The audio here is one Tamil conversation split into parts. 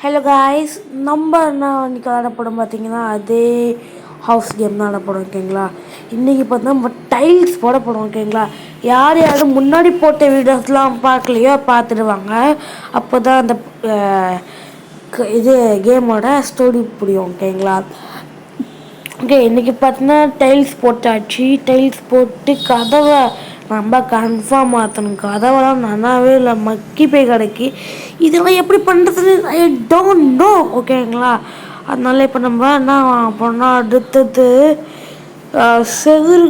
ஹலோ காய்ஸ், நம்ம என்ன இன்றைக்கி விளாடப்படும் பார்த்தீங்கன்னா அதே ஹவுஸ் கேம் தான் விளாடப்படும். ஓகேங்களா? இன்றைக்கி பார்த்தா நம்ம டைல்ஸ் போட போகிறோம். ஓகேங்களா? யார் யாரும் முன்னாடி போட்ட வீடியோஸ்லாம் பார்க்கலையோ பார்த்துடுவாங்க. அப்போ தான் அந்த இது கேமோட ஸ்டோரி புரியும். ஓகேங்களா? ஓகே, இன்றைக்கி பார்த்தீங்கன்னா டைல்ஸ் போட்டாச்சு. டைல்ஸ் போட்டு கதவை நம்ம கன்ஃபார்ம் மாற்றணும். கதவெல்லாம் நல்லாவே இல்லை, மக்கி போய் கிடக்கி. இதெல்லாம் எப்படி பண்ணுறதுன்னு ஐ டோன்ட் நோ. ஓகேங்களா? அதனால இப்போ நம்ம என்ன பண்ணோம், அடுத்தது செவுரு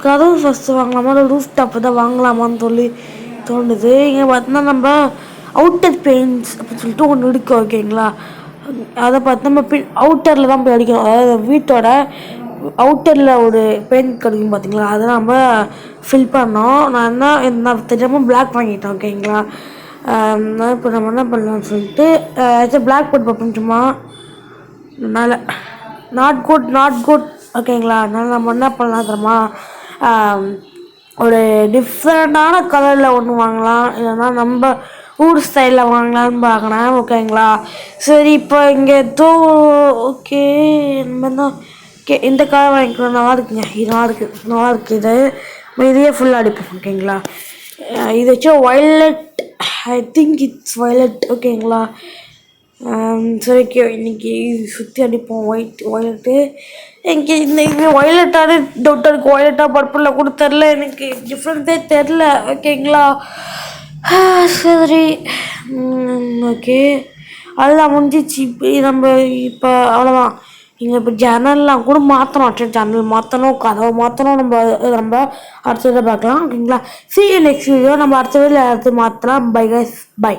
கதவு ஃபஸ்ட்டு வாங்கலாமா, இல்லை ரூஃப் டாப்பு தான் வாங்கலாமான்னு சொல்லி தோணுது. இங்கே பார்த்தோன்னா நம்ம அவுட்டர் பெயிண்ட்ஸ் அப்படின்னு சொல்லிட்டு ஒன்று இருக்கு. ஓகேங்களா? அதை பார்த்து நம்ம அவுட்டரில் தான் போய் அடிக்கணும். அதாவது வீட்டோட அவுட்டரில் ஒரு பெயிண்ட் கிடைக்கும் பார்த்தீங்களா, அதை நம்ம ஃபில் பண்ணோம். நான் என்ன தெரியாமல் பிளாக் வாங்கிட்டேன். ஓகேங்களா? இப்போ நம்ம என்ன பண்ணலாம்னு சொல்லிட்டு பிளாக் போட்டு பார்ப்போம். சும்மா அதனால் நாட் குட். ஓகேங்களா? அதனால் நம்ம என்ன பண்ணலாம் தெரியுமா, ஒரு டிஃப்ரெண்ட்டான கலரில் ஒன்று வாங்கலாம், இல்லைன்னா நம்ம ஊர் ஸ்டைலில் வாங்கலான்னு பார்க்குறேன். ஓகேங்களா? சரி, இப்போ இங்கே ஓகே நம்ம தான் ஓகே இந்த கலர் வாங்கிக்கலாம். நல்லா இருக்குங்க, இது நல்லா இருக்குது. இதையே ஃபுல்லாக அடிப்போம். ஓகேங்களா? இது வச்சு violet, I think it's violet. ஓகேங்களா? சரி, ஓகே, இன்றைக்கி சுற்றி அடிப்போம். ஒயிலட்டு எனக்கு இந்த ஒயலட்டான டவுட்டாக இருக்குது. ஒயலட்டாக பர்பிளில் கூட தெரில, எனக்கு டிஃப்ரெண்ட்டே தெரில. ஓகேங்களா? சரி, ஓகே, அதெல்லாம் முடிஞ்சிச்சு. நம்ம இப்போ அவ்வளோதான். நீங்கள் இப்போ ஜன்னல்லாம் கூட மாற்றணும். ஜன்னல் மாற்றணும், கதவை மாற்றணும். நம்ம அடுத்ததை பார்க்கலாம். ஓகேங்களா? see you next video. நம்ம அடுத்த வீடியோவில் அடுத்து மாற்றலாம். Bye guys, by.